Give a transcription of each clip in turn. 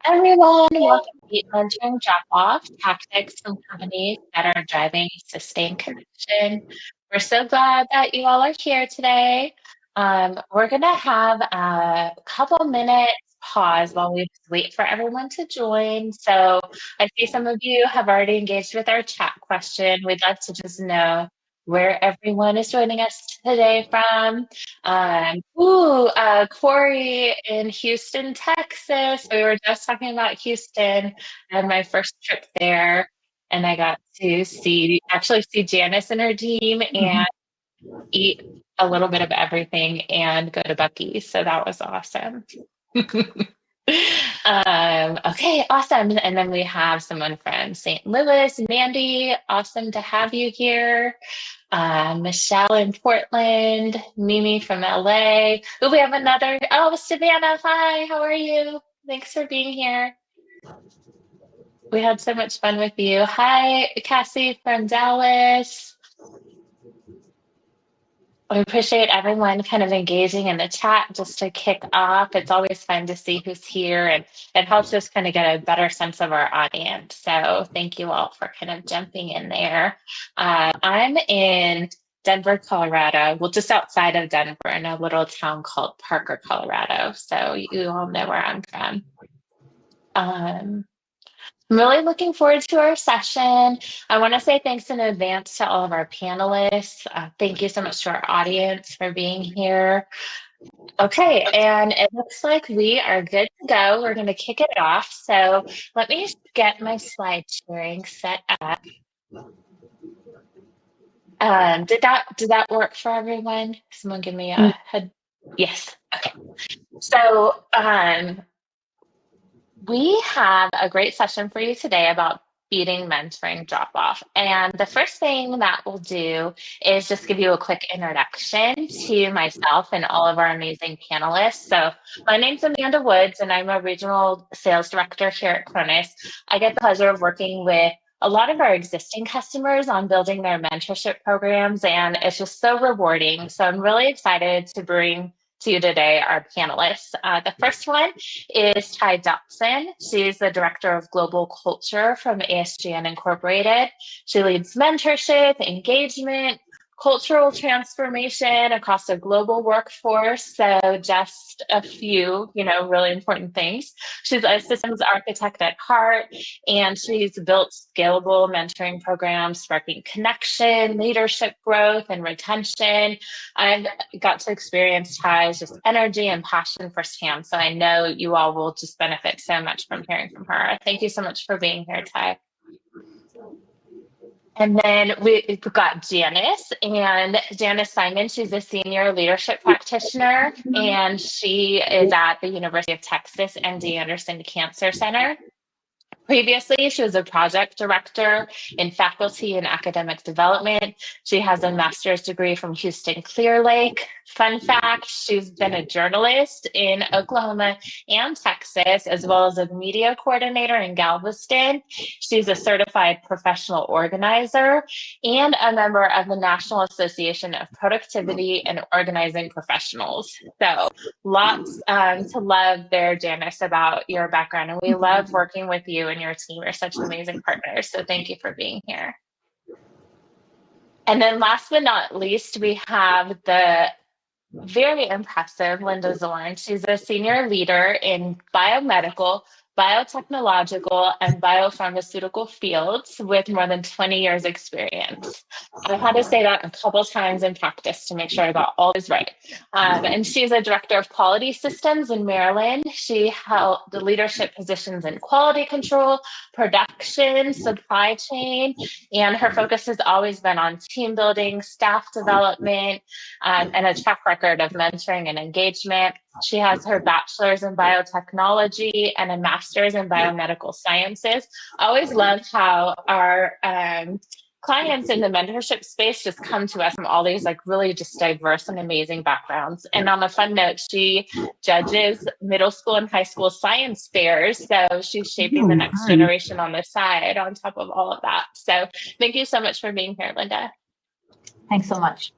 Everyone, welcome to Mentoring Drop-Off, Tactics from Companies that are driving sustained connection. We're so glad that you all are here today. We're going to have a couple minutes pause while we wait for everyone to join. So I see some of you have already engaged with our chat question. We'd like to just know where everyone is joining us today from. Corey in Houston, Texas. We were just talking about Houston and my first trip there, and I got to actually see Janice and her team and eat a little bit of everything and go to Buc-ee's. So that was awesome. Okay, awesome. And then we have someone from St. Louis, Mandy. Awesome to have you here. Michelle in Portland, Mimi from LA. Oh, we have another. Oh, Savannah. Hi, how are you? Thanks for being here. We had so much fun with you. Hi, Cassie from Dallas. We appreciate everyone kind of engaging in the chat just to kick off. It's always fun to see who's here, and it helps us kind of get a better sense of our audience. So thank you all for kind of jumping in there. I'm in Denver, Colorado, well, just outside of Denver in a little town called Parker, Colorado. So you all know where I'm from. I'm really looking forward to our session. I want to say thanks in advance to all of our panelists. Thank you so much to our audience for being here. Okay, and it looks like we are good to go. We're going to kick it off. So let me get my slide sharing set up. Did that work for everyone? Someone give me a head. Yes. Okay. So we have a great session for you today about beating mentoring drop-off. And the first thing that we'll do is just give you a quick introduction to myself and all of our amazing panelists. So my name's Amanda Woods, and I'm a regional sales director here at Chronus. I get the pleasure of working with a lot of our existing customers on building their mentorship programs, and it's just so rewarding. So I'm really excited to bring to you today our panelists. The first one is Ty Dobson. She's the Director of Global Culture from ASGN Incorporated. She leads mentorship, engagement, cultural transformation across a global workforce. So just a few, really important things. She's a systems architect at heart, and she's built scalable mentoring programs, sparking connection, leadership growth, and retention. I've got to experience Ty's just energy and passion firsthand. So I know you all will just benefit so much from hearing from her. Thank you so much for being here, Ty. And then we've got Janice, and Janice Simon. She's a senior leadership practitioner, and she is at the University of Texas MD Anderson Cancer Center. Previously, she was a project director in faculty and academic development. She has a master's degree from Houston Clear Lake. Fun fact, she's been a journalist in Oklahoma and Texas, as well as a media coordinator in Galveston. She's a certified professional organizer and a member of the National Association of Productivity and Organizing Professionals. So lots to love there, Janice, about your background. And we love working with you and your team. Are such amazing partners. So thank you for being here. And then last but not least, we have the very impressive Linda Zorn. She's a senior leader in biomedical, biotechnological, and biopharmaceutical fields with more than 20 years experience. I had to say that a couple times in practice to make sure I got all this right. And she's a director of quality systems in Maryland. She held the leadership positions in quality control, production, supply chain, and her focus has always been on team building, staff development, and a track record of mentoring and engagement. She has her bachelor's in biotechnology and a master's in biomedical sciences. I always love how our clients in the mentorship space just come to us from all these really just diverse and amazing backgrounds. And on a fun note, she judges middle school and high school science fairs. So she's shaping the next generation on the side on top of all of that. So thank you so much for being here, Linda. Thanks so much.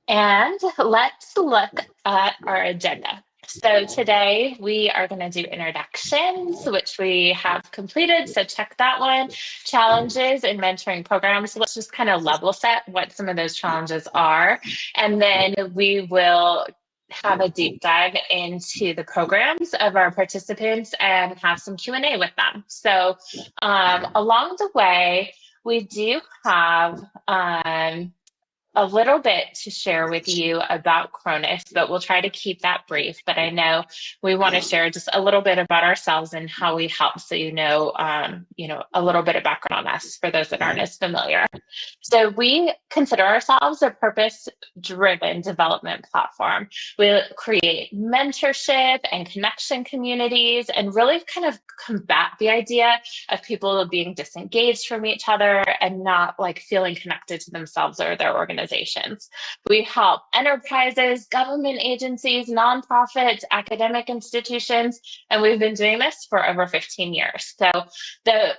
And let's look at our agenda. So today we are going to do introductions, which we have completed. So check that one. Challenges and mentoring programs. So let's just kind of level set what some of those challenges are. And then we will have a deep dive into the programs of our participants and have some Q&A with them. So along the way, we do have a little bit to share with you about Chronus, but we'll try to keep that brief. But I know we want to share just a little bit about ourselves and how we help, so you know, a little bit of background on us for those that aren't as familiar. So we consider ourselves a purpose-driven development platform. We create mentorship and connection communities and really kind of combat the idea of people being disengaged from each other and not like feeling connected to themselves or their organizations. We help enterprises, government agencies, nonprofits, academic institutions, and we've been doing this for over 15 years. So the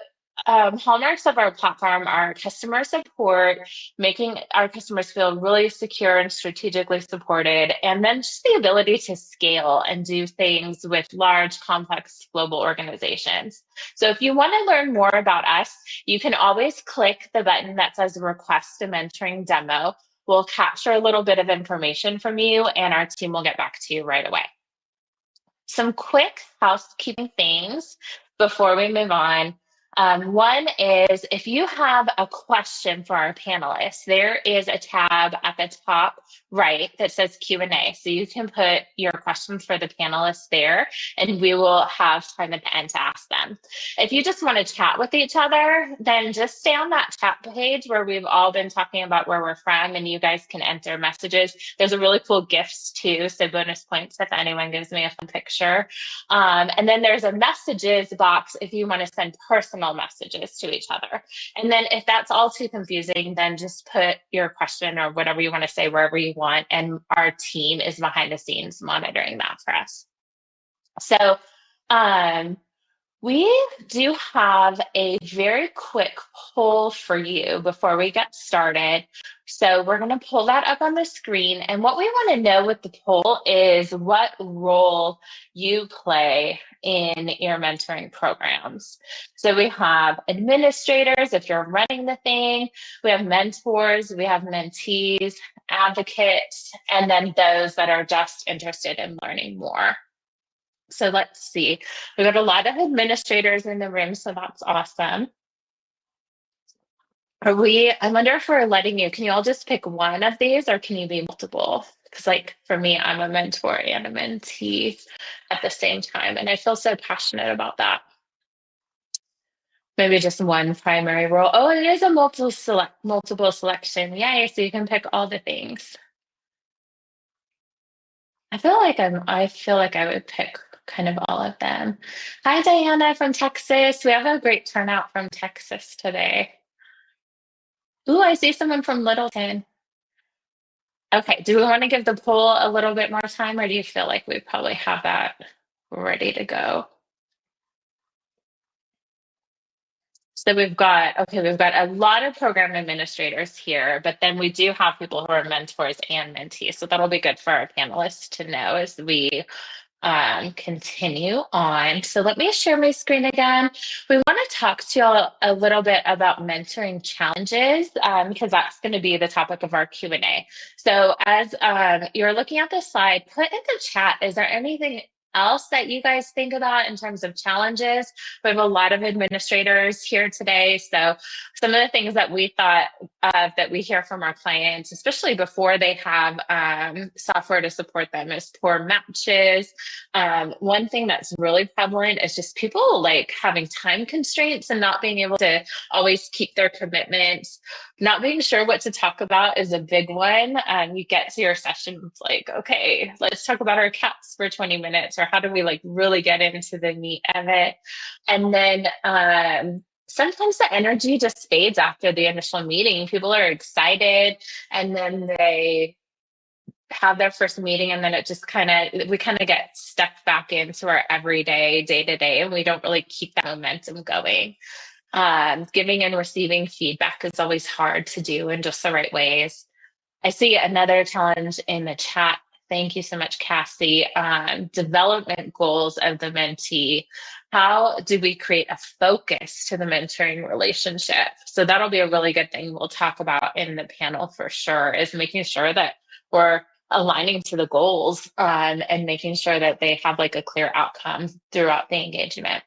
hallmarks of our platform are customer support, making our customers feel really secure and strategically supported, and then just the ability to scale and do things with large, complex global organizations. So if you want to learn more about us, you can always click the button that says request a mentoring demo. We'll capture a little bit of information from you and our team will get back to you right away. Some quick housekeeping things before we move on. One is if you have a question for our panelists, there is a tab at the top right that says Q&A. So you can put your questions for the panelists there and we will have time at the end to ask them. If you just want to chat with each other, then just stay on that chat page where we've all been talking about where we're from and you guys can enter messages. There's a really cool gifts too, so bonus points if anyone gives me a fun picture. And then there's a messages box if you want to send personal messages to each other. And then if that's all too confusing, then just put your question or whatever you want to say wherever you want, and our team is behind the scenes monitoring that for us. So we do have a very quick poll for you before we get started. So we're going to pull that up on the screen. And what we want to know with the poll is what role you play in your mentoring programs. So we have administrators, if you're running the thing, we have mentors, we have mentees, advocates, and then those that are just interested in learning more. So let's see. We've got a lot of administrators in the room, so that's awesome. I wonder if we're letting you, can you all just pick one of these or can you be multiple? Because like for me, I'm a mentor and a mentee at the same time, and I feel so passionate about that. Maybe just one primary role. Oh, it is a multiple selection. Yay, so you can pick all the things. I feel like I would pick kind of all of them. Hi, Diana from Texas. We have a great turnout from Texas today. Ooh, I see someone from Littleton. Okay, do we want to give the poll a little bit more time, or do you feel like we probably have that ready to go? So we've got a lot of program administrators here, but then we do have people who are mentors and mentees. So that'll be good for our panelists to know as we continue on. So let me share my screen again. We want to talk to you all a little bit about mentoring challenges because that's going to be the topic of our Q&A. So as you're looking at this slide, put in the chat, is there anything else that you guys think about in terms of challenges? We have a lot of administrators here today. So some of the things that we thought that we hear from our clients, especially before they have software to support them, is poor matches. One thing that's really prevalent is just people like having time constraints and not being able to always keep their commitments. Not being sure what to talk about is a big one. You get to your session, it's like, okay, let's talk about our cats for 20 minutes, or how do we like really get into the meat of it? And then sometimes the energy just fades after the initial meeting. People are excited and then they have their first meeting and then it just we kind of get stuck back into our everyday day-to-day, and we don't really keep that momentum going. Giving and receiving feedback is always hard to do in just the right ways. I see another challenge in the chat Thank you so much, Cassie. Development goals of the mentee. How do we create a focus to the mentoring relationship? So that'll be a really good thing we'll talk about in the panel for sure, is making sure that we're aligning to the goals and making sure that they have like a clear outcome throughout the engagement.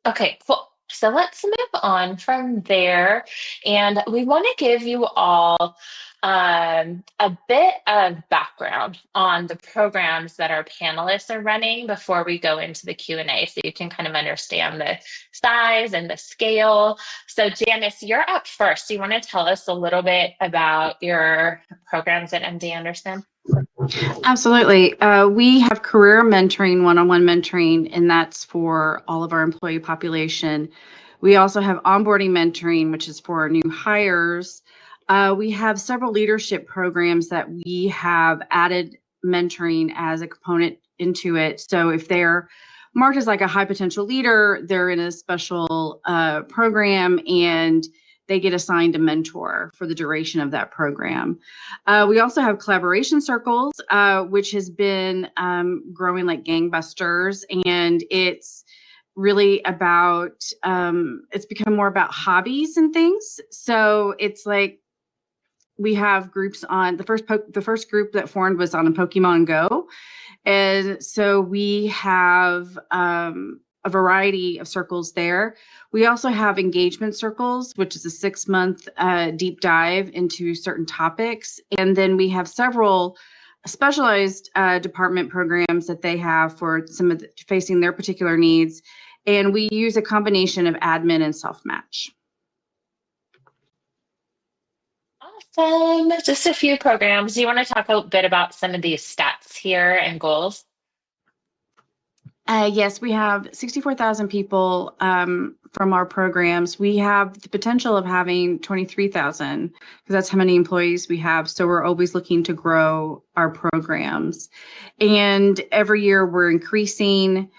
Okay, cool. So let's move on from there. And we want to give you all a bit of background on the programs that our panelists are running before we go into the Q&A, so you can kind of understand the size and the scale. So Janice, you're up first. Do you want to tell us a little bit about your programs at MD Anderson? Absolutely. We have career mentoring, one-on-one mentoring, and that's for all of our employee population. We also have onboarding mentoring, which is for our new hires. We have several leadership programs that we have added mentoring as a component into it. So if they're marked as like a high potential leader, they're in a special program and they get assigned a mentor for the duration of that program. We also have collaboration circles, which has been growing like gangbusters, and it's really about, it's become more about hobbies and things. So it's like we have groups on, the first group that formed was on Pokemon Go. And so we have a variety of circles there. We also have engagement circles, which is a 6-month deep dive into certain topics. And then we have several specialized department programs that they have for some of facing their particular needs. And we use a combination of admin and self-match. Awesome. Just a few programs. Do you want to talk a bit about some of these stats here and goals? Yes, we have 64,000 people from our programs. We have the potential of having 23,000 because that's how many employees we have. So we're always looking to grow our programs. And every year we're increasing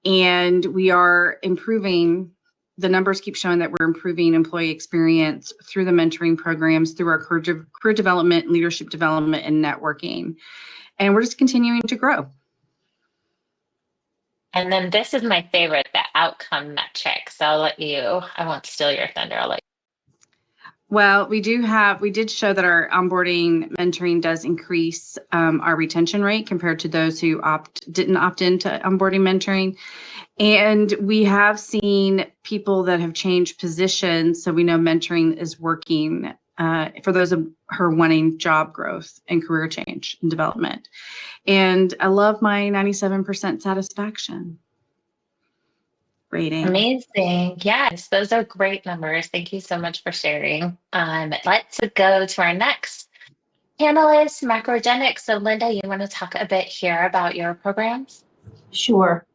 and we are improving. The numbers keep showing that we're improving employee experience through the mentoring programs, through our career development, leadership development, and networking. And we're just continuing to grow. And then this is my favorite, the outcome metric. So I won't steal your thunder. I'll let you. Well, we did show that our onboarding mentoring does increase our retention rate compared to those who didn't opt into onboarding mentoring. And we have seen people that have changed positions. So we know mentoring is working for those of her wanting job growth and career change and development. And I love my 97% satisfaction rating. Amazing. Yes, those are great numbers. Thank you so much for sharing. Let's go to our next panelist, Macrogenics. So Linda, you want to talk a bit here about your programs? Sure.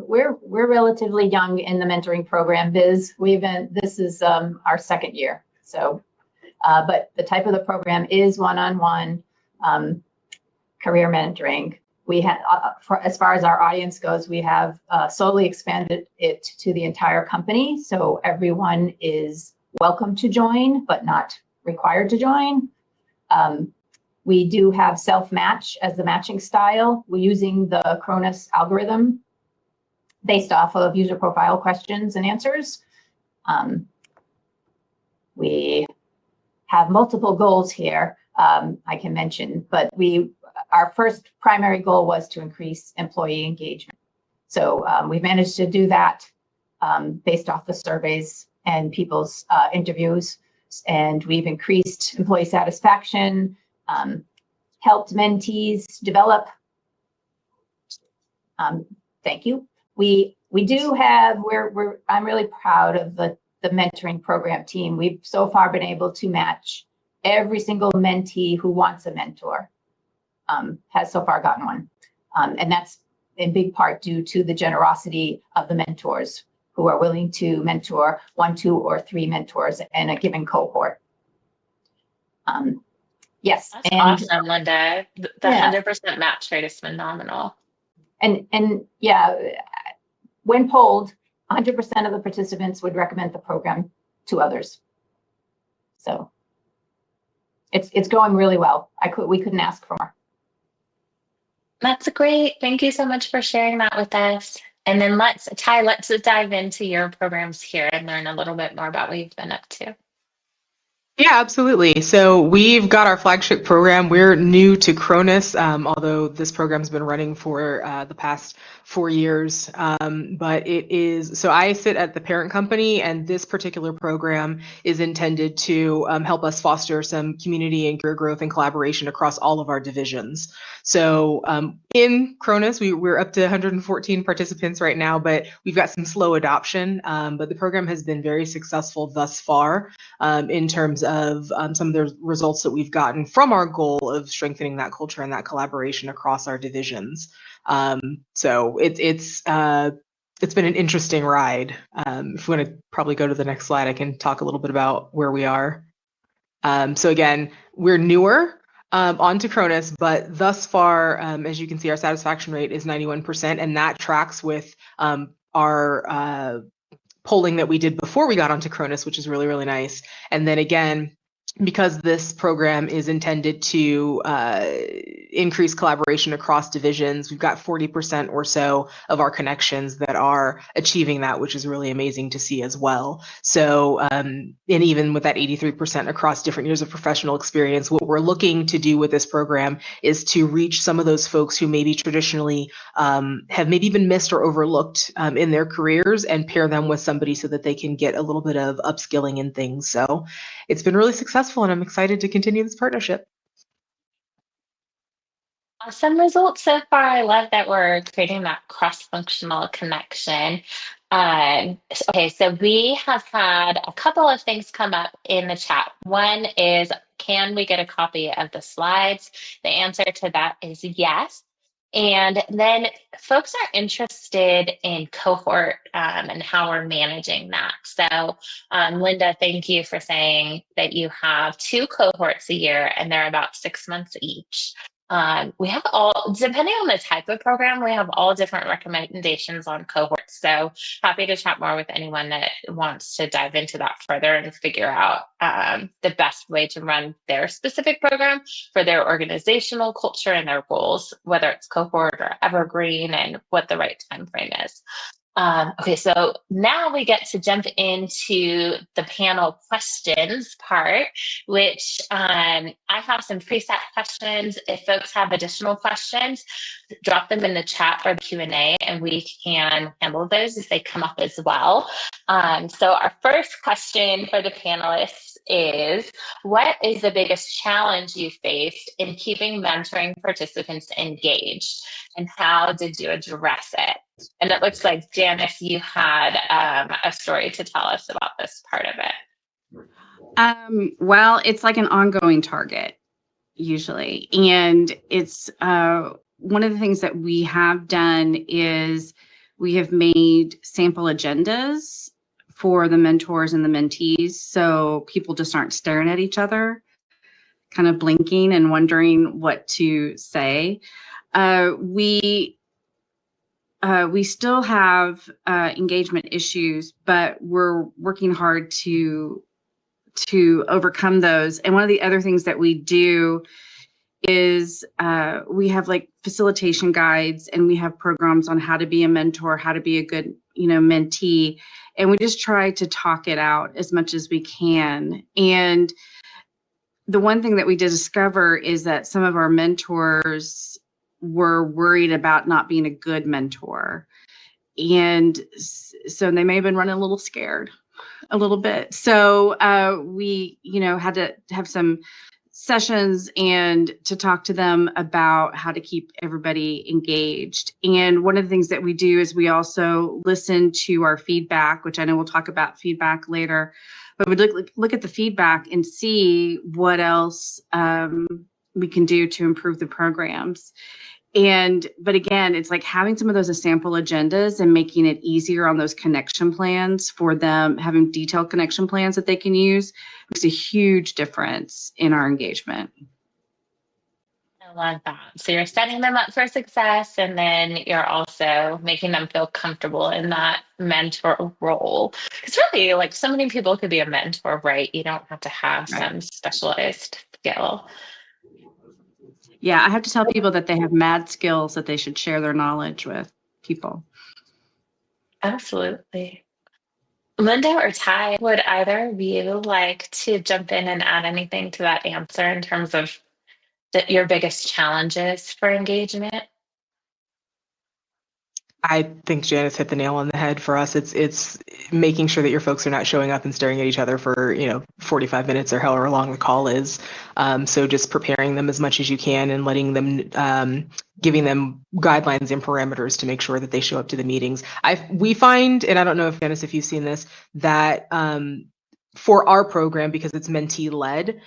We're relatively young in the mentoring program biz. This is our second year. So, but the type of the program is one-on-one career mentoring. We have, as far as our audience goes, we have solely expanded it to the entire company. So everyone is welcome to join, but not required to join. We do have self-match as the matching style. We're using the Chronus algorithm based off of user profile questions and answers. We have multiple goals here I can mention, but our first primary goal was to increase employee engagement. So we've managed to do that based off the surveys and people's interviews, and we've increased employee satisfaction, helped mentees develop. Thank you. We do have, I'm really proud of the mentoring program team. We've so far been able to match every single mentee who wants a mentor, has so far gotten one. And that's in big part due to the generosity of the mentors who are willing to mentor 1, 2, or 3 mentors in a given cohort. Yes. That's awesome, Linda. The 100% match rate is phenomenal. And yeah, when polled, 100% of the participants would recommend the program to others. So it's going really well. We couldn't ask for more. That's great. Thank you so much for sharing that with us. And then let's dive into your programs here and learn a little bit more about what you've been up to. Yeah, absolutely. So we've got our flagship program. We're new to Chronus, although this program's been running for the past 4 years. But it is, so I sit at the parent company, and this particular program is intended to help us foster some community and career growth and collaboration across all of our divisions. So in Chronus, we're up to 114 participants right now, but we've got some slow adoption. But the program has been very successful thus far. In terms of some of the results that we've gotten from our goal of strengthening that culture and that collaboration across our divisions. So it's been an interesting ride. If you want to probably go to the next slide, I can talk a little bit about where we are. So again, we're newer onto Chronus, but thus far, as you can see, our satisfaction rate is 91%, and that tracks with our polling that we did before we got onto Chronus, which is really, really nice. And then again, because this program is intended to increase collaboration across divisions, we've got 40% or so of our connections that are achieving that, which is really amazing to see as well. So, and even with that 83% across different years of professional experience, what we're looking to do with this program is to reach some of those folks who maybe traditionally have maybe been missed or overlooked in their careers, and pair them with somebody so that they can get a little bit of upskilling in things. So it's been really successful, and I'm excited to continue this partnership. Awesome results so far. I love that we're creating that cross-functional connection. Okay, so we have had a couple of things come up in the chat. One is, can we get a copy of the slides? The answer to that is yes. And then folks are interested in cohort and how we're managing that. So Linda, thank you for saying that you have 2 cohorts a year and they're about 6 months each. We have all, depending on the type of program, we have all different recommendations on cohorts. So happy to chat more with anyone that wants to dive into that further and figure out the best way to run their specific program for their organizational culture and their goals, whether it's cohort or evergreen, and what the right time frame is. Okay, so now we get to jump into the panel questions part, which I have some preset questions. If folks have additional questions, drop them in the chat or Q&A, and we can handle those as they come up as well. So our first question for the panelists is, what is the biggest challenge you faced in keeping mentoring participants engaged, and how did you address it? And it looks like, Janice, you had a story to tell us about this part of it. Well, it's like an ongoing target usually. And it's one of the things that we have done is we have made sample agendas for the mentors and the mentees. So people just aren't staring at each other, kind of blinking and wondering what to say. We still have engagement issues, but we're working hard to overcome those. And one of the other things that we do is we have like facilitation guides, and we have programs on how to be a mentor, how to be a good, mentee. And we just try to talk it out as much as we can. And the one thing that we did discover is that some of our mentors were worried about not being a good mentor. And so they may have been running a little scared a little bit. So we, had to have some sessions and to talk to them about how to keep everybody engaged. And one of the things that we do is we also listen to our feedback, which I know we'll talk about feedback later, but we look at the feedback and see what else we can do to improve the programs. But again, it's like having some of those as sample agendas and making it easier on those connection plans for them, having detailed connection plans that they can use makes a huge difference in our engagement. I love that. So you're setting them up for success, and then you're also making them feel comfortable in that mentor role. Because really, like, so many people could be a mentor, right? You don't have to have some specialized skill. Yeah, I have to tell people that they have mad skills that they should share their knowledge with people. Absolutely. Linda or Ty, would either of you like to jump in and add anything to that answer in terms of your biggest challenges for engagement? I think Janice hit the nail on the head. For us, it's making sure that your folks are not showing up and staring at each other for 45 minutes or however long the call is. So just preparing them as much as you can and letting them, giving them guidelines and parameters to make sure that they show up to the meetings. We find, and I don't know if Janice, if you've seen this, that for our program, because it's mentee led,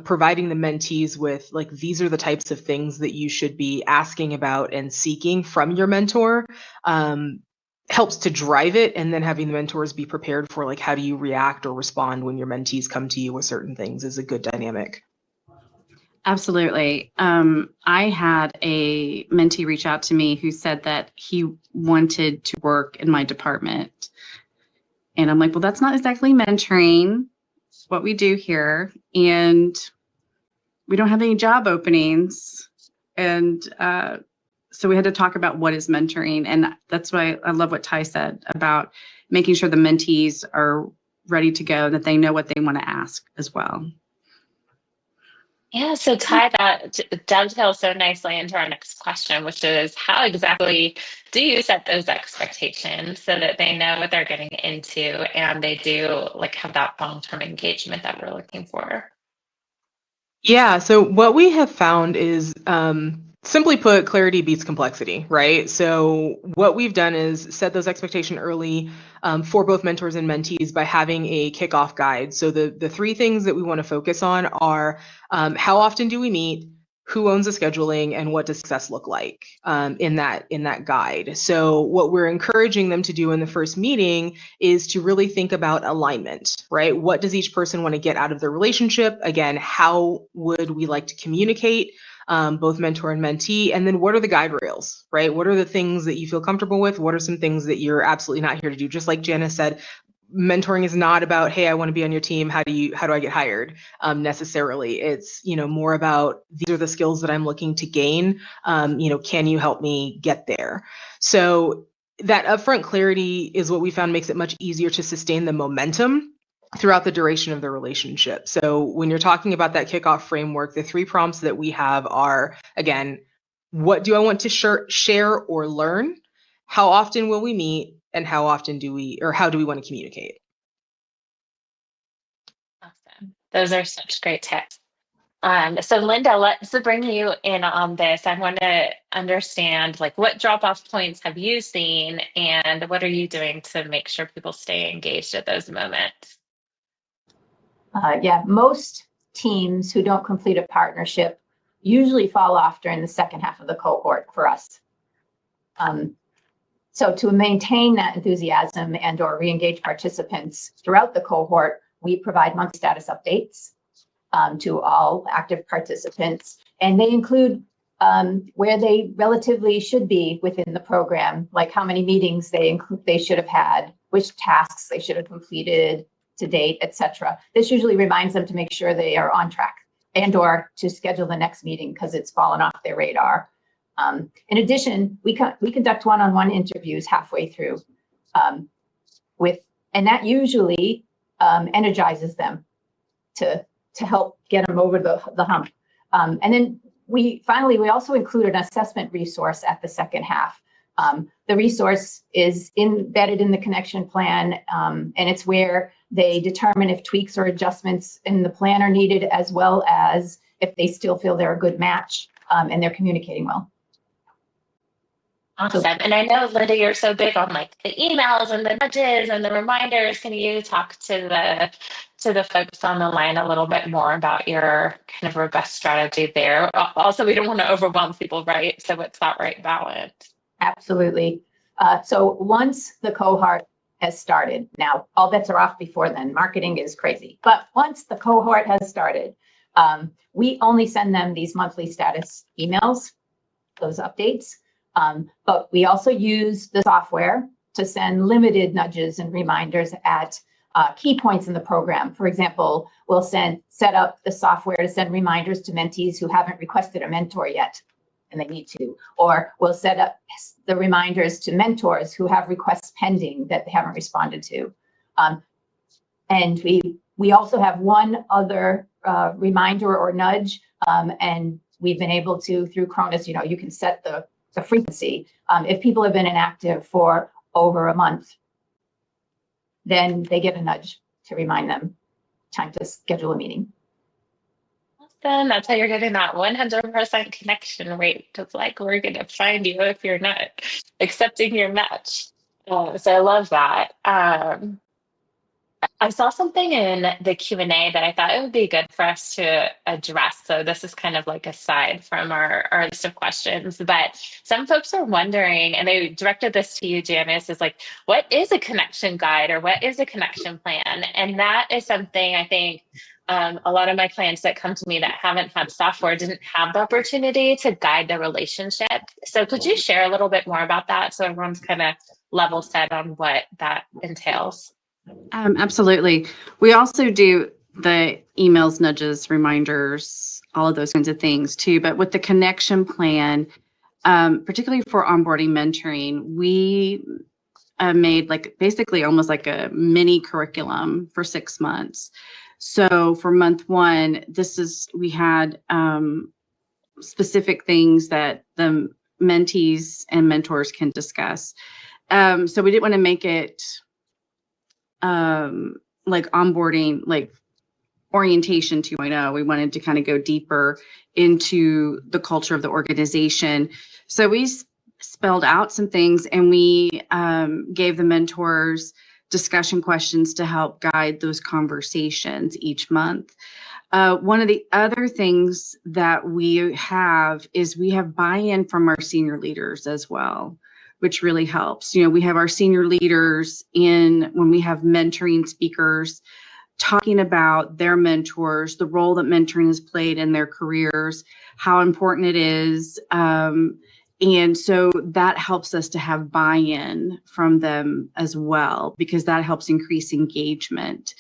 providing the mentees with like, these are the types of things that you should be asking about and seeking from your mentor, helps to drive it. And then having the mentors be prepared for like, how do you react or respond when your mentees come to you with certain things is a good dynamic. Absolutely. I had a mentee reach out to me who said that he wanted to work in my department. And I'm like, well, that's not exactly mentoring. It's what we do here. And we don't have any job openings. And so we had to talk about what is mentoring. And that's why I love what Ty said about making sure the mentees are ready to go, that they know what they want to ask as well. Yeah, so Ty, that dovetails so nicely into our next question, which is how exactly do you set those expectations so that they know what they're getting into and they do like have that long-term engagement that we're looking for? Yeah, so what we have found is, simply put, clarity beats complexity, right? So what we've done is set those expectations early, for both mentors and mentees by having a kickoff guide. So the three things that we want to focus on are, how often do we meet, who owns the scheduling, and what does success look like, in that guide. So what we're encouraging them to do in the first meeting is to really think about alignment, right? What does each person want to get out of their relationship? Again, how would we like to communicate, both mentor and mentee? And then what are the guide rails, right? What are the things that you feel comfortable with? What are some things that you're absolutely not here to do? Just like Janice said, mentoring is not about, hey, I want to be on your team. How do I get hired? Necessarily. It's, more about, these are the skills that I'm looking to gain. Can you help me get there? So that upfront clarity is what we found makes it much easier to sustain the momentum throughout the duration of the relationship. So when you're talking about that kickoff framework, the three prompts that we have are, again, what do I want to share or learn? How often will we meet? And how do we want to communicate? Awesome. Those are such great tips. So Linda, let's bring you in on this. I want to understand like what drop-off points have you seen and what are you doing to make sure people stay engaged at those moments? Yeah, most teams who don't complete a partnership usually fall off during the second half of the cohort for us. So to maintain that enthusiasm and or re-engage participants throughout the cohort, we provide monthly status updates to all active participants, and they include where they relatively should be within the program, like how many meetings they should have had, which tasks they should have completed to date, etc. This usually reminds them to make sure they are on track and or to schedule the next meeting because it's fallen off their radar. In addition, we conduct one-on-one interviews halfway through, and that usually energizes them to help get them over the hump. And then we also include an assessment resource at the second half. The resource is embedded in the connection plan, and it's where they determine if tweaks or adjustments in the plan are needed, as well as if they still feel they're a good match and they're communicating well. Awesome. And I know, Linda, you're so big on like the emails and the nudges and the reminders. Can you talk to the folks on the line a little bit more about your kind of robust strategy there? Also, we don't want to overwhelm people, right? So what's that right balance? Absolutely. So once the cohort has started, now all bets are off before then. Marketing is crazy. But once the cohort has started, we only send them these monthly status emails, those updates. But we also use the software to send limited nudges and reminders at key points in the program. For example, we'll set up the software to send reminders to mentees who haven't requested a mentor yet, and they need to. Or we'll set up the reminders to mentors who have requests pending that they haven't responded to. And we also have one other reminder or nudge, and we've been able to, through Chronus, you can set the frequency. If people have been inactive for over a month, then they get a nudge to remind them time to schedule a meeting. Awesome. That's how you're getting that 100% connection rate. It's like we're going to find you if you're not accepting your match. So I love that. I saw something in the Q&A that I thought it would be good for us to address. So this is kind of like aside from our list of questions, but some folks are wondering, and they directed this to you, Janice, is like, what is a connection guide or what is a connection plan? And that is something I think a lot of my clients that come to me that haven't had software didn't have the opportunity to guide the relationship. So could you share a little bit more about that so everyone's kind of level set on what that entails? Absolutely. We also do the emails, nudges, reminders, all of those kinds of things too. But with the connection plan, particularly for onboarding mentoring, we made basically almost like a mini curriculum for 6 months. So for month 1, we had specific things that the mentees and mentors can discuss. So we didn't want to make it like onboarding, like orientation 2.0. We wanted to kind of go deeper into the culture of the organization. So we spelled out some things, and we gave the mentors discussion questions to help guide those conversations each month. One of the other things that we have is we have buy-in from our senior leaders as well, which really helps. We have our senior leaders when we have mentoring speakers talking about their mentors, the role that mentoring has played in their careers, how important it is. And so that helps us to have buy-in from them as well, because that helps increase engagement.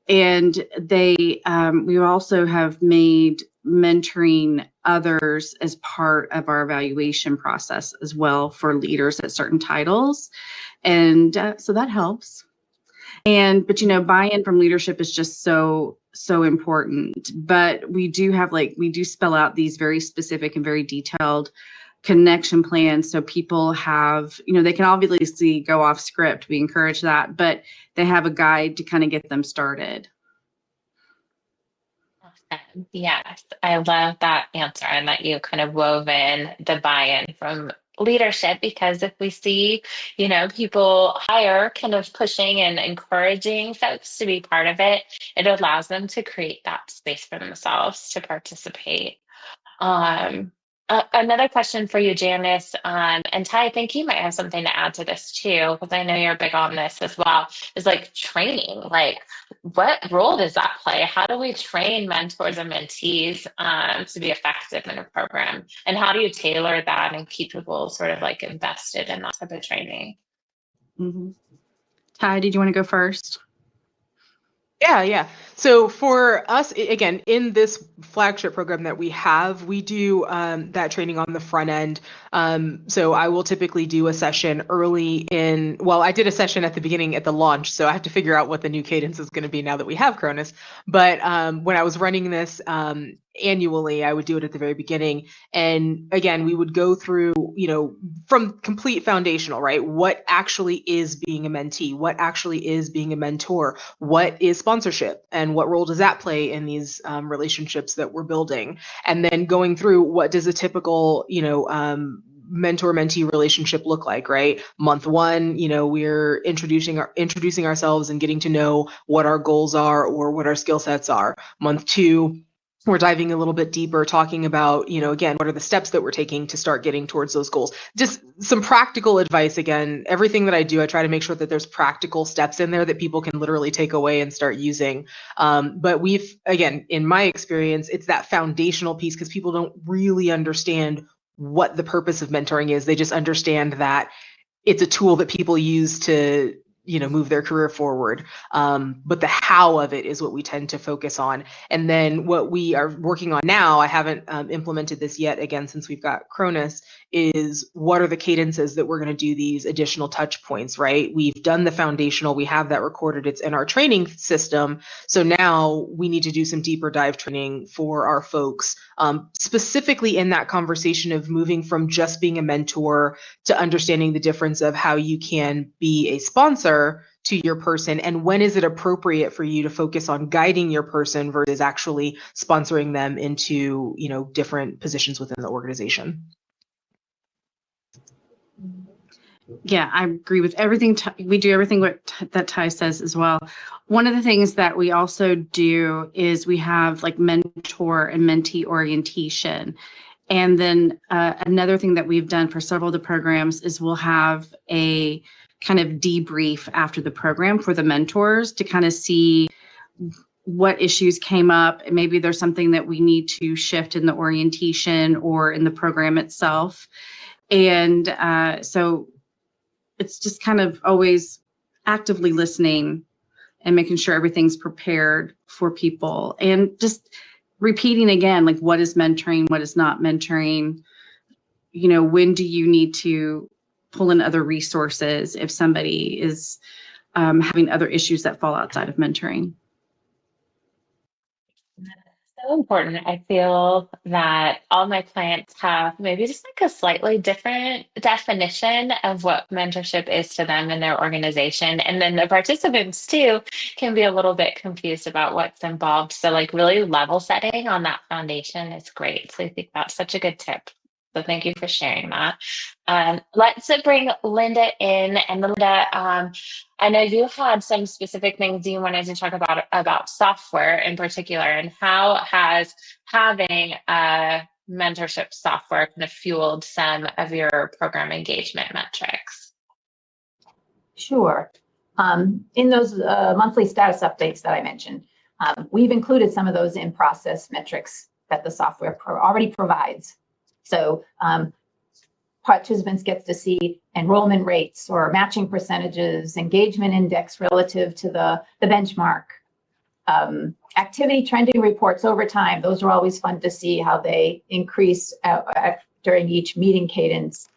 And we also have made mentoring others as part of our evaluation process as well for leaders at certain titles. And so that helps. But buy-in from leadership is just so important. But we do spell out these very specific and very detailed connection plans, so people have, they can obviously go off script. We encourage that, but they have a guide to kind of get them started. Awesome. Yes, I love that answer, and that you kind of wove in the buy-in from leadership, because if we see, people higher kind of pushing and encouraging folks to be part of it, it allows them to create that space for themselves to participate. Another question for you, Janice, and Ty, I think you might have something to add to this too, because I know you're big on this as well, is like training. Like, what role does that play? How do we train mentors and mentees to be effective in a program? And how do you tailor that and keep people sort of like invested in that type of training? Mm-hmm. Ty, did you want to go first? Yeah. So for us, again, in this flagship program that we have, we do that training on the front end. So I will typically do a session I did a session at the beginning at the launch, so I have to figure out what the new cadence is going to be now that we have Chronus. But when I was running this annually, I would do it at the very beginning. And again, we would go through, from complete foundational, right? What actually is being a mentee? What actually is being a mentor? What is sponsorship? And what role does that play in these relationships that we're building? And then going through, what does a typical, mentor-mentee relationship look like, right? Month 1, we're introducing ourselves and getting to know what our goals are or what our skill sets are. Month 2, we're diving a little bit deeper, talking about, again, what are the steps that we're taking to start getting towards those goals? Just some practical advice. Again, everything that I do, I try to make sure that there's practical steps in there that people can literally take away and start using. But again, in my experience, it's that foundational piece, because people don't really understand what the purpose of mentoring is. They just understand that it's a tool that people use to move their career forward. But the how of it is what we tend to focus on. And then what we are working on now, I haven't implemented this yet, again, since we've got Chronus, is what are the cadences that we're going to do these additional touch points, right? We've done the foundational, we have that recorded, it's in our training system. So now we need to do some deeper dive training for our folks, specifically in that conversation of moving from just being a mentor to understanding the difference of how you can be a sponsor to your person, and when is it appropriate for you to focus on guiding your person versus actually sponsoring them into different positions within the organization. Yeah, I agree with everything. We do everything that Ty says as well. One of the things that we also do is we have like mentor and mentee orientation. And then another thing that we've done for several of the programs is we'll have a kind of debrief after the program for the mentors to kind of see what issues came up. And maybe there's something that we need to shift in the orientation or in the program itself. And so it's just kind of always actively listening and making sure everything's prepared for people, and just repeating again, like, what is mentoring, what is not mentoring, when do you need to pull in other resources if somebody is having other issues that fall outside of mentoring. So important. I feel that all my clients have maybe just like a slightly different definition of what mentorship is to them in their organization. And then the participants too can be a little bit confused about what's involved. So like really level setting on that foundation is great. So I think that's such a good tip. So thank you for sharing that. Let's bring Linda in. And Linda, I know you had some specific things you wanted to talk about software in particular, and how has having a mentorship software kind of fueled some of your program engagement metrics? Sure. In those monthly status updates that I mentioned, we've included some of those in-process metrics that the software already provides. So participants get to see enrollment rates or matching percentages, engagement index relative to the benchmark, activity trending reports over time. Those are always fun to see how they increase during each meeting cadence.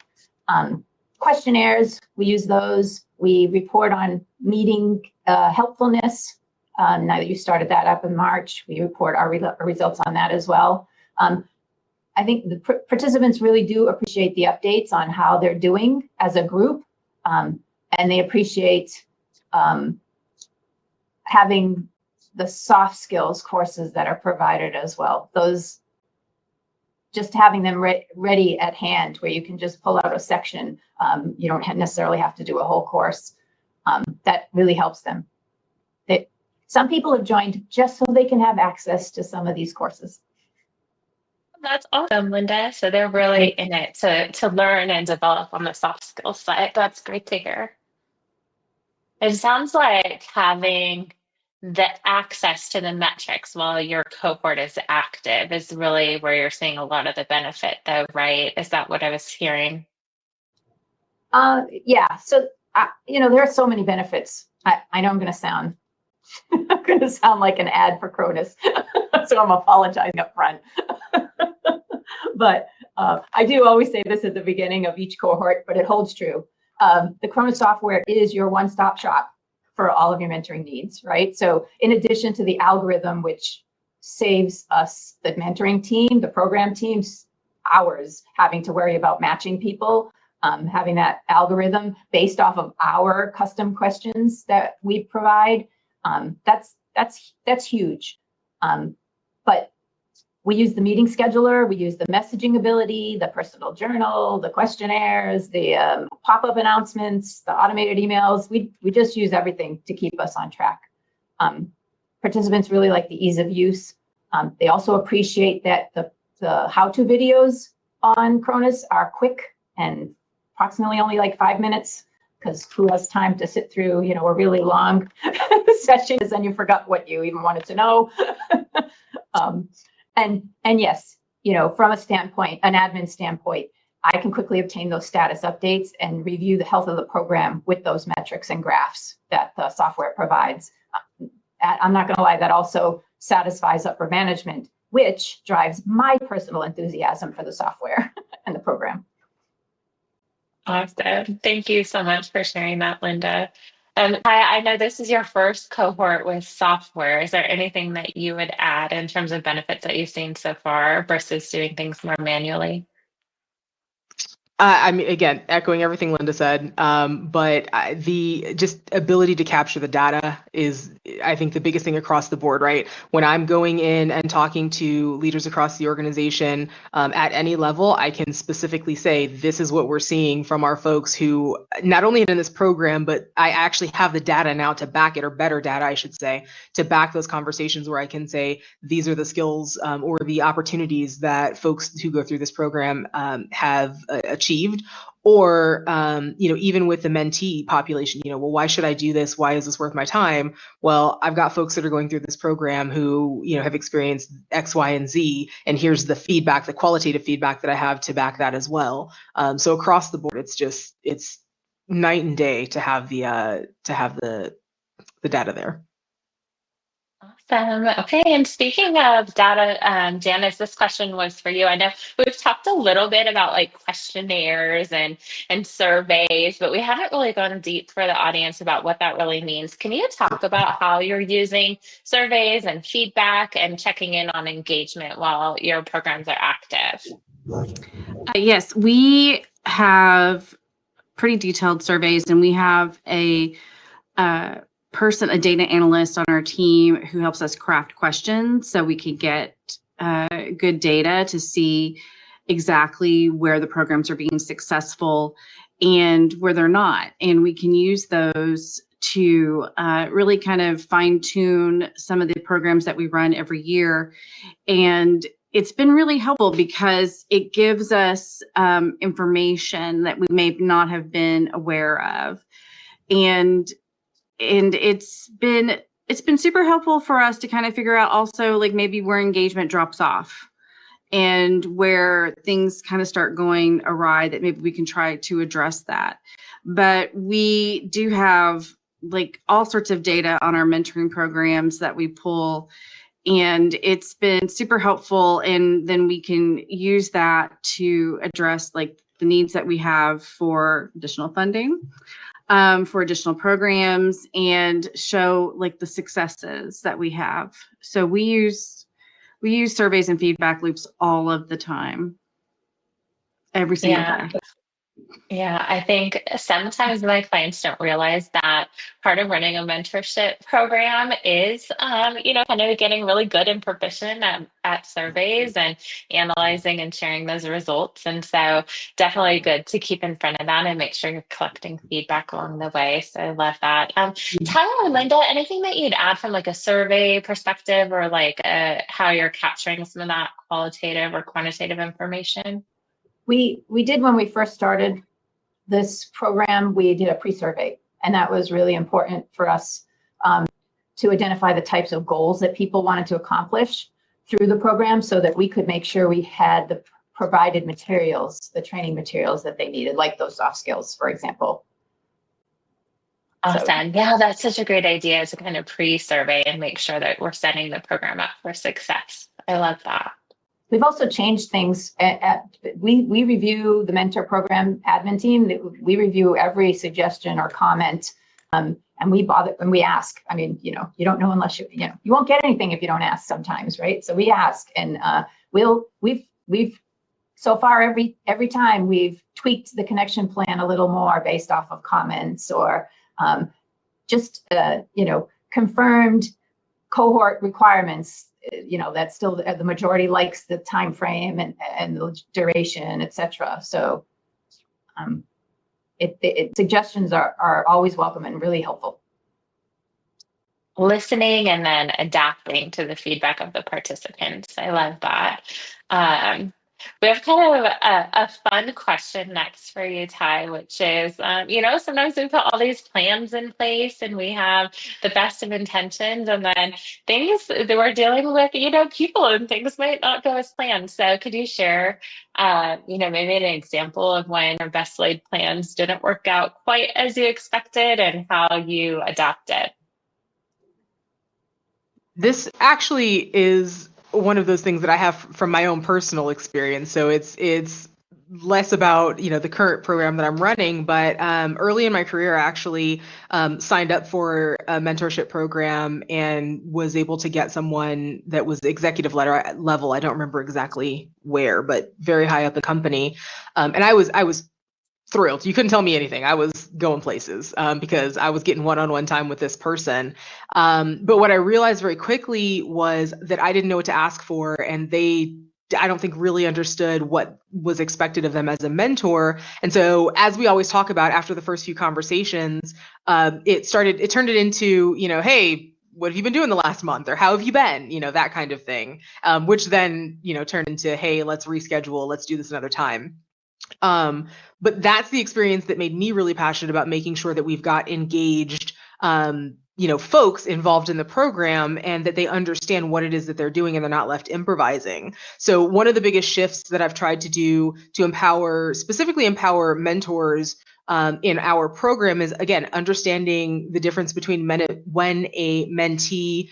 Questionnaires, we use those. We report on meeting helpfulness. Now that you started that up in March, we report our results on that as well. I think the participants really do appreciate the updates on how they're doing as a group, and they appreciate having the soft skills courses that are provided as well. Those, just having them ready at hand where you can just pull out a section. You don't necessarily have to do a whole course. That really helps them. Some people have joined just so they can have access to some of these courses. That's awesome, Linda. So they're really in it to learn and develop on the soft skills side. That's great to hear. It sounds like having the access to the metrics while your cohort is active is really where you're seeing a lot of the benefit, though, right? Is that what I was hearing? Yeah. So, there are so many benefits. I know I'm going to sound like an ad for Chronus, so I'm apologizing up front. But I do always say this at the beginning of each cohort, but it holds true. The Chronus software is your one-stop shop for all of your mentoring needs, right? So in addition to the algorithm, which saves us, the mentoring team, the program teams, hours having to worry about matching people, having that algorithm based off of our custom questions that we provide, that's huge. But we use the meeting scheduler, we use the messaging ability, the personal journal, the questionnaires, the pop-up announcements, the automated emails. We just use everything to keep us on track. Participants really like the ease of use. They also appreciate that the how-to videos on Chronus are quick and approximately only like 5 minutes, because who has time to sit through, a really long session, and then you forgot what you even wanted to know. And yes, from a standpoint, an admin standpoint, I can quickly obtain those status updates and review the health of the program with those metrics and graphs that the software provides. I'm not going to lie, that also satisfies upper management, which drives my personal enthusiasm for the software and the program. Awesome. Thank you so much for sharing that, Linda. I know this is your first cohort with software. Is there anything that you would add in terms of benefits that you've seen so far versus doing things more manually? I mean, again, echoing everything Linda said, but the just ability to capture the data is, I think, the biggest thing across the board, right? When I'm going in and talking to leaders across the organization at any level, I can specifically say, this is what we're seeing from our folks who not only in this program, but I actually have the data now to back it, or better data, I should say, to back those conversations where I can say, these are the skills or the opportunities that folks who go through this program have achieved. Or even with the mentee population, well, why should I do this? Why is this worth my time? Well, I've got folks that are going through this program who have experienced X, Y, and Z, and here's the feedback, the qualitative feedback that I have to back that as well. So across the board, it's night and day to have the data there. Awesome. Okay, and speaking of data, Janice, this question was for you. I know we've talked a little bit about like questionnaires and surveys, but we haven't really gone deep for the audience about what that really means. Can you talk about how you're using surveys and feedback and checking in on engagement while your programs are active? Yes, we have pretty detailed surveys, and we have a data analyst on our team who helps us craft questions so we can get good data to see exactly where the programs are being successful and where they're not. And we can use those to really kind of fine tune some of the programs that we run every year. And it's been really helpful because it gives us information that we may not have been aware of. And it's been super helpful for us to kind of figure out also like maybe where engagement drops off and where things kind of start going awry, that maybe we can try to address that. But we do have like all sorts of data on our mentoring programs that we pull, and it's been super helpful. And then we can use that to address like the needs that we have for additional funding, for additional programs, and show like the successes that we have. So we use surveys and feedback loops all of the time, every single day. Yeah, I think sometimes my clients don't realize that part of running a mentorship program is, kind of getting really good and proficient at surveys and analyzing and sharing those results. And so definitely good to keep in front of that and make sure you're collecting feedback along the way. So I love that. Tyler and Linda, anything that you'd add from like a survey perspective or like how you're capturing some of that qualitative or quantitative information? We did, when we first started this program, we did a pre-survey, and that was really important for us to identify the types of goals that people wanted to accomplish through the program so that we could make sure we had the provided materials, the training materials that they needed, like those soft skills, for example. Awesome. Yeah, that's such a great idea to kind of pre-survey and make sure that we're setting the program up for success. I love that. We've also changed things. We review the mentor program admin team. We review every suggestion or comment, and we ask. I mean, you don't know unless you won't get anything if you don't ask sometimes, right? So we ask, and we've so far every time we've tweaked the connection plan a little more based off of comments or just confirmed cohort requirements. That's still the majority likes the time frame and the duration, etc. So suggestions are always welcome and really helpful. Listening and then adapting to the feedback of the participants. I love that. We have kind of a fun question next for you, Ty, which is, sometimes we put all these plans in place and we have the best of intentions, and then things that we're dealing with, people and things might not go as planned. So could you share, maybe an example of when your best laid plans didn't work out quite as you expected and how you adapted? This actually is one of those things that I have from my own personal experience. So it's less about the current program that I'm running, but early in my career, I actually signed up for a mentorship program and was able to get someone that was executive level. I don't remember exactly where, but very high up in the company, and I was thrilled. You couldn't tell me anything. I was going places because I was getting one-on-one time with this person. But what I realized very quickly was that I didn't know what to ask for, and I don't think really understood what was expected of them as a mentor. And so, as we always talk about after the first few conversations, it turned it into, hey, what have you been doing the last month, or how have you been, that kind of thing, which then, turned into, hey, let's reschedule, let's do this another time. But that's the experience that made me really passionate about making sure that we've got engaged, folks involved in the program and that they understand what it is that they're doing and they're not left improvising. So one of the biggest shifts that I've tried to do to specifically empower mentors in our program is, again, understanding the difference between when a mentee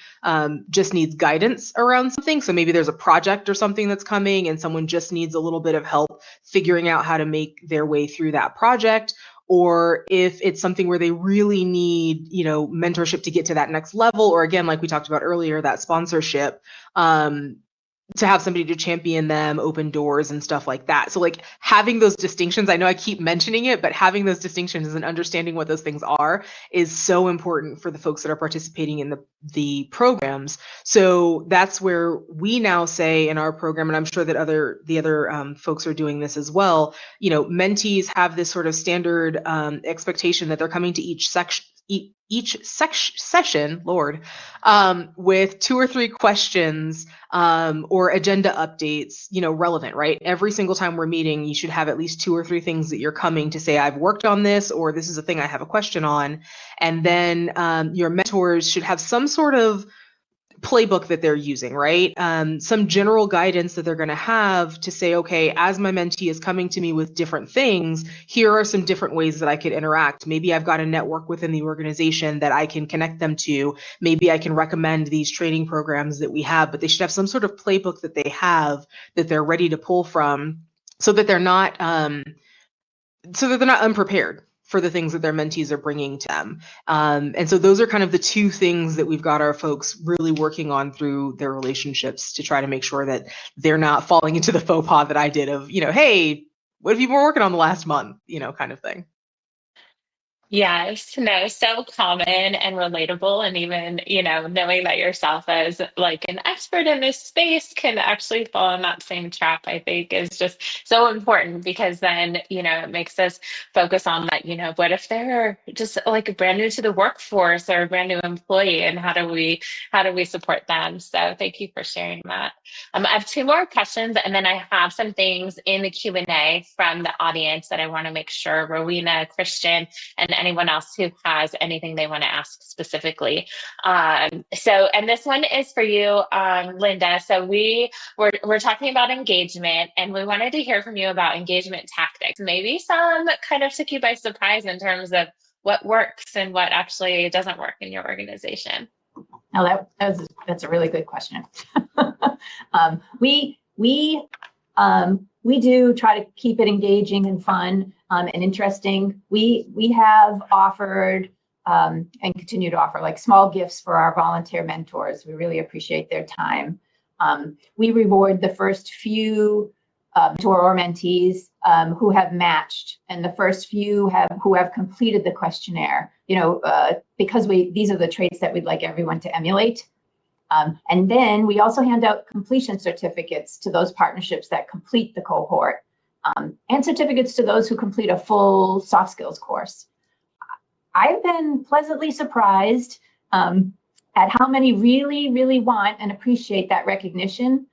just needs guidance around something. So maybe there's a project or something that's coming and someone just needs a little bit of help figuring out how to make their way through that project. Or if it's something where they really need, mentorship to get to that next level, or again, like we talked about earlier, that sponsorship, to have somebody to champion them, open doors and stuff like that. So like having those distinctions, I know I keep mentioning it, but having those distinctions and understanding what those things are is so important for the folks that are participating in the programs. So that's where we now say in our program, and I'm sure that the other folks are doing this as well, mentees have this sort of standard expectation that they're coming to each session, Lord, with 2 or 3 questions or agenda updates, relevant, right? Every single time we're meeting, you should have at least 2 or 3 things that you're coming to say, I've worked on this, or this is a thing I have a question on. And then your mentors should have some sort of playbook that they're using, right? Some general guidance that they're going to have to say, okay, as my mentee is coming to me with different things, here are some different ways that I could interact. Maybe I've got a network within the organization that I can connect them to. Maybe I can recommend these training programs that we have, but they should have some sort of playbook that they have that they're ready to pull from so that they're not unprepared for the things that their mentees are bringing to them. And so those are kind of the 2 things that we've got our folks really working on through their relationships to try to make sure that they're not falling into the faux pas that I did of, hey, what have you been working on the last month, kind of thing. Yes, no, so common and relatable. And even, knowing that yourself as like an expert in this space can actually fall in that same trap, I think is just so important because then, it makes us focus on that, what if they're just like brand new to the workforce or a brand new employee and how do we support them? So thank you for sharing that. I have 2 more questions and then I have some things in the Q&A from the audience that I want to make sure Rowena, Christian, and anyone else who has anything they want to ask specifically. And this one is for you, Linda. So we're talking about engagement, and we wanted to hear from you about engagement tactics. Maybe some kind of took you by surprise in terms of what works and what actually doesn't work in your organization. Now that's a really good question. We do try to keep it engaging and fun and interesting. We have offered and continue to offer like small gifts for our volunteer mentors. We really appreciate their time. We reward the first few mentor or mentees who have matched, and the first few who have completed the questionnaire. Because these are the traits that we'd like everyone to emulate. And then we also hand out completion certificates to those partnerships that complete the cohort, and certificates to those who complete a full soft skills course. I've been pleasantly surprised at how many really, really want and appreciate that recognition.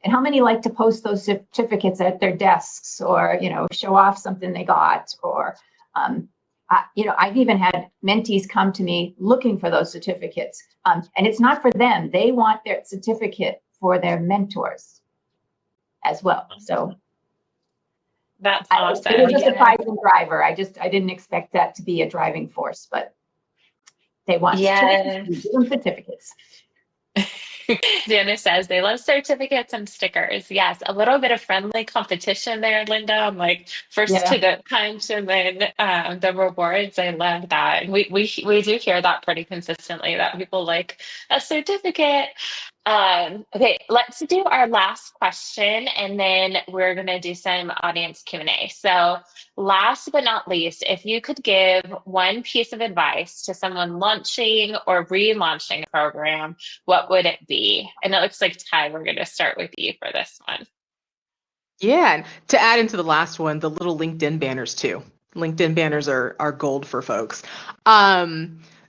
And how many like to post those certificates at their desks, or, show off something they got, or, I've even had mentees come to me looking for those certificates. And it's not for them. They want their certificate for their mentors as well. So That's awesome. it was a surprising driver. I didn't expect that to be a driving force, but they want certificates. We give them certificates. Janice says they love certificates and stickers. Yes, a little bit of friendly competition there, Linda. I'm like first to the punch and then the rewards. I love that. And we do hear that pretty consistently, that people like a certificate. Okay, let's do our last question, and then we're going to do some audience Q&A. So last but not least, if you could give one piece of advice to someone launching or relaunching a program, what would it be? And it looks like, Ty, we're going to start with you for this one. Yeah, and to add into the last one, the little LinkedIn banners too. LinkedIn banners are gold for folks.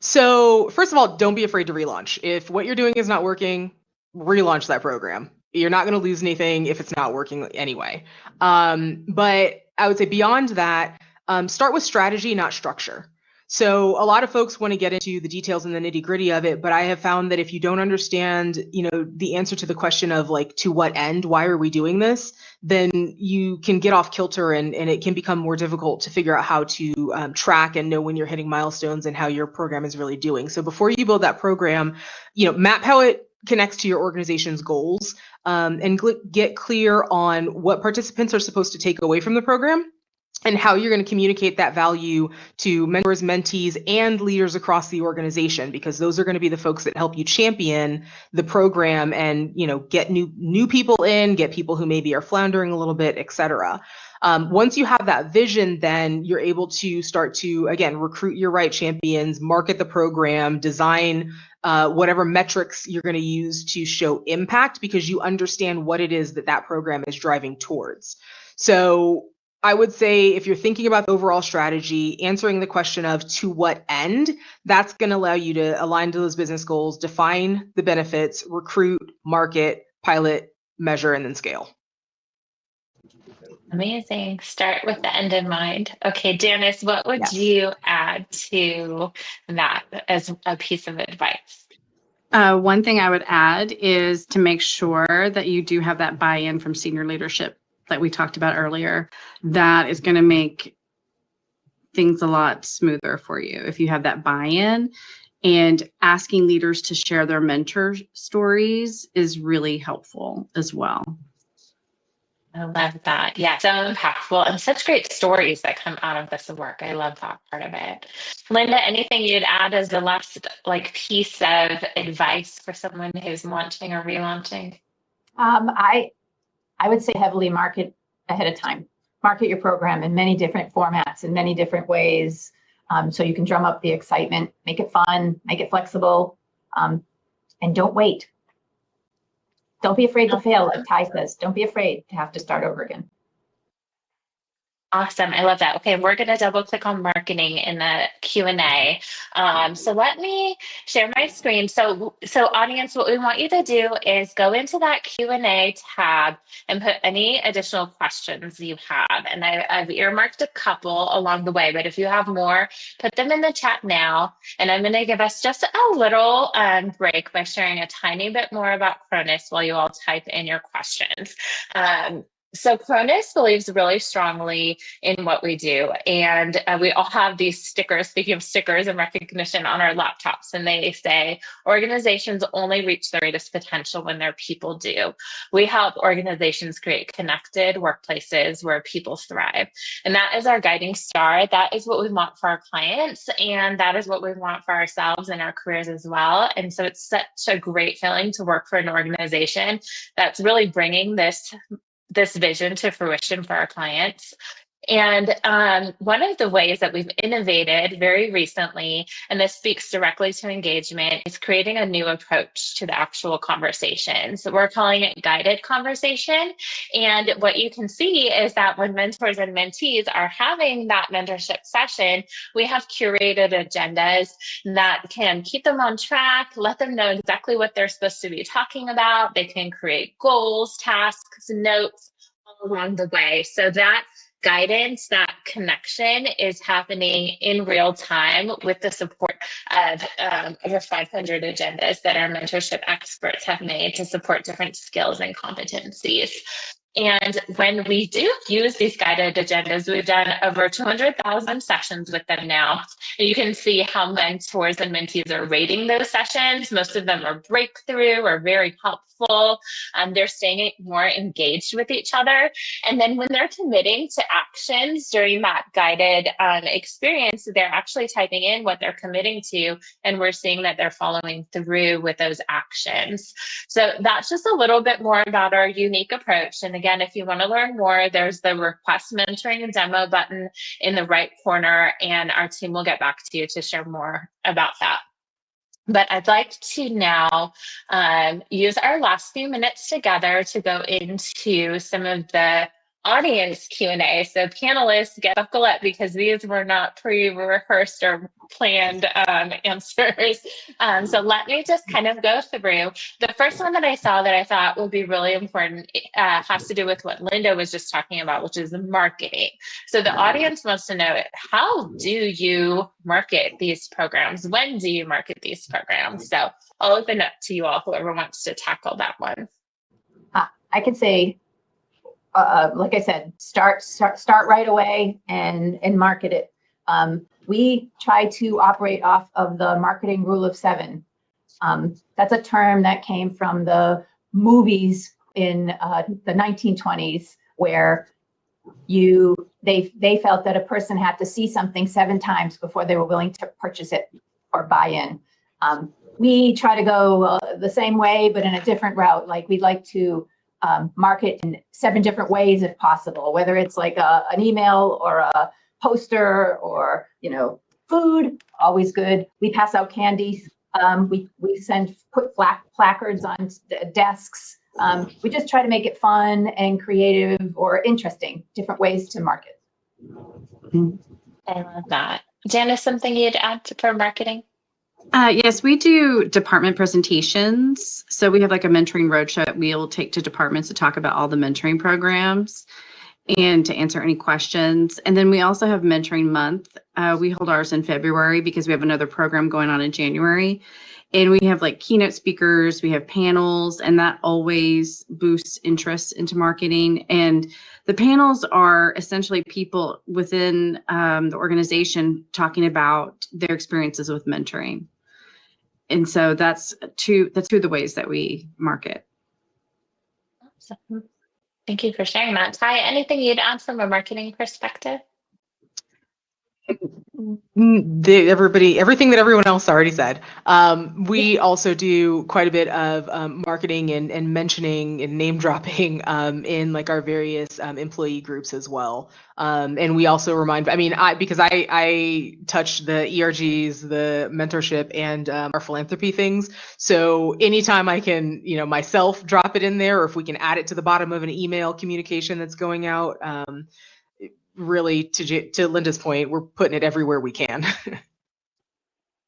So first of all, don't be afraid to relaunch. If what you're doing is not working, relaunch that program. You're not going to lose anything if it's not working anyway. But I would say beyond that, start with strategy, not structure. So a lot of folks want to get into the details and the nitty gritty of it, but I have found that if you don't understand, the answer to the question of like, to what end, why are we doing this, then you can get off kilter and it can become more difficult to figure out how to track and know when you're hitting milestones and how your program is really doing. So before you build that program, map how it connects to your organization's goals, and get clear on what participants are supposed to take away from the program, and how you're going to communicate that value to mentors, mentees, and leaders across the organization, because those are going to be the folks that help you champion the program and, get new people in, get people who maybe are floundering a little bit, et cetera. Once you have that vision, then you're able to start to, again, recruit your right champions, market the program, design whatever metrics you're going to use to show impact, because you understand what it is that program is driving towards. So I would say if you're thinking about the overall strategy, answering the question of to what end, that's going to allow you to align to those business goals, define the benefits, recruit, market, pilot, measure, and then scale. Amazing. Start with the end in mind. Okay, Janice, what would you add to that as a piece of advice? One thing I would add is to make sure that you do have that buy-in from senior leadership that we talked about earlier. That is going to make things a lot smoother for you if you have that buy-in. And asking leaders to share their mentor stories is really helpful as well. I love that. Yeah, so impactful and such great stories that come out of this work. I love that part of it. Linda, anything you'd add as the last piece of advice for someone who's launching or relaunching? I would say heavily market ahead of time. Market your program in many different formats, in many different ways, so you can drum up the excitement, make it fun, make it flexible, and don't wait. Don't be afraid to fail, like Ty says. Don't be afraid to have to start over again. Awesome. I love that. Okay, we're going to double click on marketing in the Q&A. So let me share my screen. So audience, what we want you to do is go into that Q&A tab and put any additional questions you have. And I've earmarked a couple along the way, but if you have more, put them in the chat now. And I'm going to give us just a little break by sharing a tiny bit more about Chronus while you all type in your questions. So Chronus believes really strongly in what we do. And we all have these stickers, speaking of stickers and recognition, on our laptops. And they say, organizations only reach their greatest potential when their people do. We help organizations create connected workplaces where people thrive. And that is our guiding star. That is what we want for our clients. And that is what we want for ourselves and our careers as well. And so it's such a great feeling to work for an organization that's really bringing this vision to fruition for our clients. And one of the ways that we've innovated very recently, and this speaks directly to engagement, is creating a new approach to the actual conversation. So we're calling it guided conversation. And what you can see is that when mentors and mentees are having that mentorship session, we have curated agendas that can keep them on track, let them know exactly what they're supposed to be talking about. They can create goals, tasks, notes all along the way. So that guidance, that connection is happening in real time with the support of over 500 agendas that our mentorship experts have made to support different skills and competencies. And when we do use these guided agendas, we've done over 200,000 sessions with them now. And you can see how mentors and mentees are rating those sessions. Most of them are breakthrough or very helpful. They're staying more engaged with each other. And then when they're committing to actions during that guided experience, they're actually typing in what they're committing to, and we're seeing that they're following through with those actions. So that's just a little bit more about our unique approach. And again, if you want to learn more, there's the request mentoring and demo button in the right corner, and our team will get back to you to share more about that. But I'd like to now use our last few minutes together to go into some of the audience Q&A. So panelists, buckle up, because these were not pre-rehearsed or planned answers. So let me just kind of go through. The first one that I saw that I thought would be really important has to do with what Linda was just talking about, which is marketing. So the audience wants to know, how do you market these programs? When do you market these programs? So I'll open up to you all, whoever wants to tackle that one. I could say, like I said, start right away and market it. We try to operate off of the marketing rule of 7. That's a term that came from the movies in the 1920s, where they felt that a person had to see something 7 times before they were willing to purchase it or buy in. We try to go the same way, but in a different route. Like, we'd like to market in 7 different ways if possible, whether it's like an email or a poster or, food, always good. We pass out candies. We put placards on desks. We just try to make it fun and creative or interesting, different ways to market. I love that. Janice, something you'd add for marketing? Yes, we do department presentations. So we have like a mentoring roadshow that we'll take to departments to talk about all the mentoring programs and to answer any questions. And then we also have mentoring month. We hold ours in February because we have another program going on in January. And we have like keynote speakers, we have panels, and that always boosts interest into marketing. And the panels are essentially people within the organization talking about their experiences with mentoring. And so that's two of the ways that we market. Awesome. Thank you for sharing that. Ty, anything you'd add from a marketing perspective? Everything that everyone else already said. We also do quite a bit of marketing and mentioning and name dropping in like our various employee groups as well. And we also remind, because I touch the ERGs, the mentorship, and our philanthropy things. So anytime I can, myself drop it in there, or if we can add it to the bottom of an email communication that's going out, really, to Linda's point, we're putting it everywhere we can.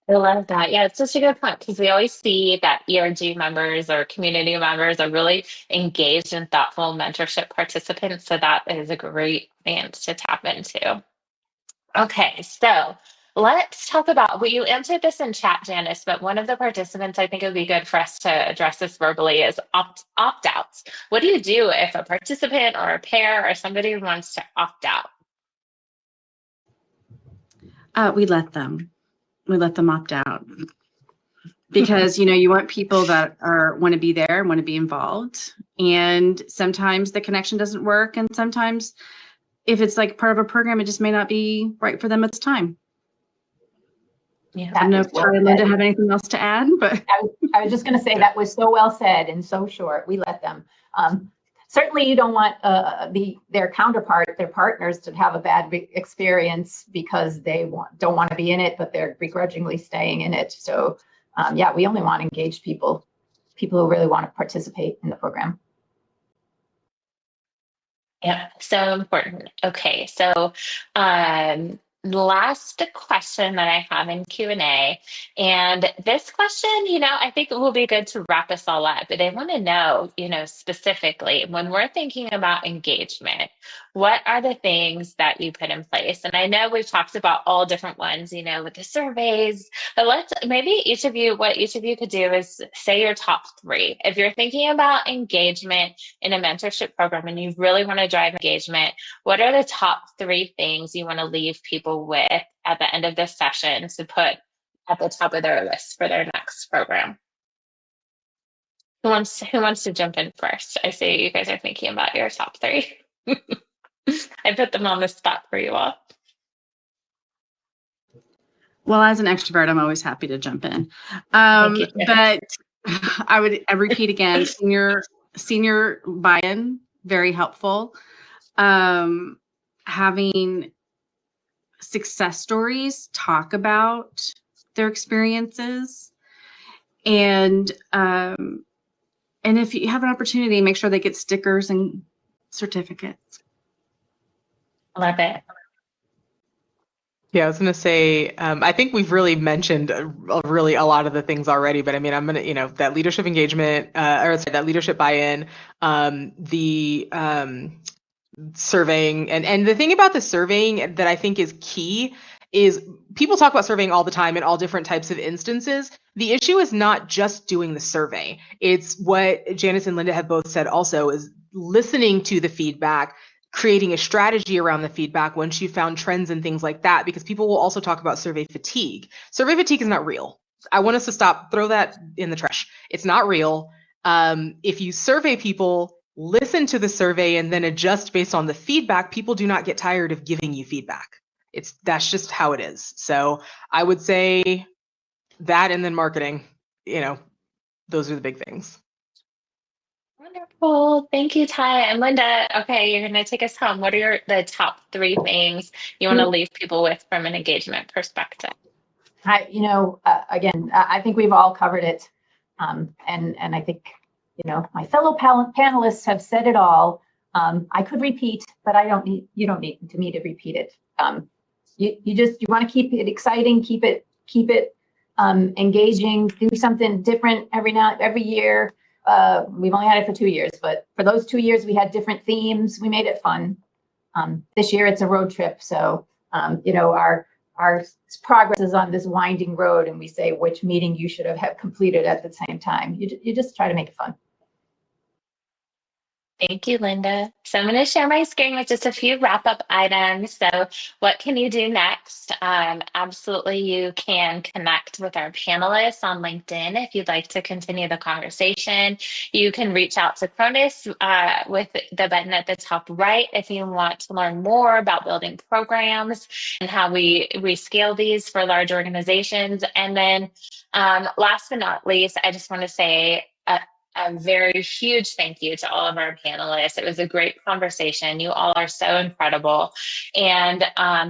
I love that. Yeah, it's such a good point, because we always see that ERG members or community members are really engaged and thoughtful mentorship participants. So that is a great audience to tap into. Okay, so let's talk about, well, you answered this in chat, Janice, but one of the participants, I think it would be good for us to address this verbally, is opt-outs. What do you do if a participant or a pair or somebody wants to opt out? We let them opt out, because you want people that want to be there and want to be involved. And sometimes the connection doesn't work, and sometimes if it's like part of a program, it just may not be right for them at this time. Yeah, I don't know if Ty and Linda have anything else to add, but I was just going to say that was so well said and so short. We let them. certainly you don't want their counterpart, their partners, to have a bad experience because they don't want to be in it, but they're begrudgingly staying in it. So yeah, we only want engaged people who really want to participate in the program. Yeah, so important. Okay, so last question that I have in Q&A, and this question, I think it will be good to wrap us all up, but I want to know, specifically when we're thinking about engagement, what are the things that you put in place? And I know we've talked about all different ones, with the surveys, but maybe what each of you could do is say your top 3. If you're thinking about engagement in a mentorship program and you really want to drive engagement, what are the top 3 things you want to leave people with at the end of this session to put at the top of their list for their next program? Who wants to jump in first? I see you guys are thinking about your top 3. I put them on the spot for you all. Well, as an extrovert, I'm always happy to jump in. Thank you, Jen. But I repeat again, senior buy-in, very helpful. Having success stories talk about their experiences, and if you have an opportunity, make sure they get stickers and certificates. Love it. Yeah, I was going to say, I think we've really mentioned really a lot of the things already, but I mean, I'm going to, that leadership engagement, that leadership buy-in, the surveying, and the thing about the surveying that I think is key is people talk about surveying all the time in all different types of instances. The issue is not just doing the survey. It's what Janice and Linda have both said also, is listening to the feedback, creating a strategy around the feedback once you found trends and things like that, because people will also talk about survey fatigue. Survey fatigue is not real. I want us to throw that in the trash. It's not real. If you survey people, listen to the survey, and then adjust based on the feedback, people do not get tired of giving you feedback. That's just how it is. So I would say that, and then marketing, those are the big things. Wonderful. Thank you, Ty. And Linda, okay, you're going to take us home. What are the top 3 things you want to leave people with from an engagement perspective? Again, I think we've all covered it. And I think, my fellow panelists have said it all. I could repeat, but you don't need me to repeat it. You want to keep it exciting, keep it engaging, do something different every year. We've only had it for 2 years, but for those 2 years, we had different themes. We made it fun. This year, it's a road trip. So, our progress is on this winding road, and we say which meeting you should have completed at the same time. You just try to make it fun. Thank you, Linda. So I'm going to share my screen with just a few wrap-up items. So what can you do next? Absolutely, you can connect with our panelists on LinkedIn if you'd like to continue the conversation. You can reach out to Chronus with the button at the top right if you want to learn more about building programs and how we scale these for large organizations. And then last but not least, I just want to say a very huge thank you to all of our panelists. It was a great conversation. You all are so incredible. And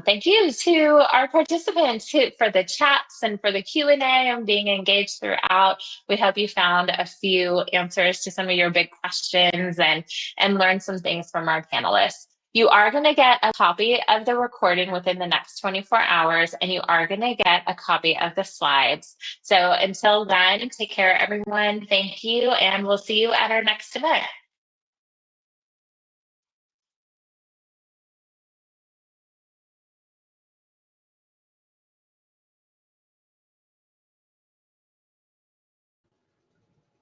thank you to our participants for the chats and for the Q&A and being engaged throughout. We hope you found a few answers to some of your big questions and learned some things from our panelists. You are going to get a copy of the recording within the next 24 hours, and you are going to get a copy of the slides. So until then, take care, everyone. Thank you, and we'll see you at our next event.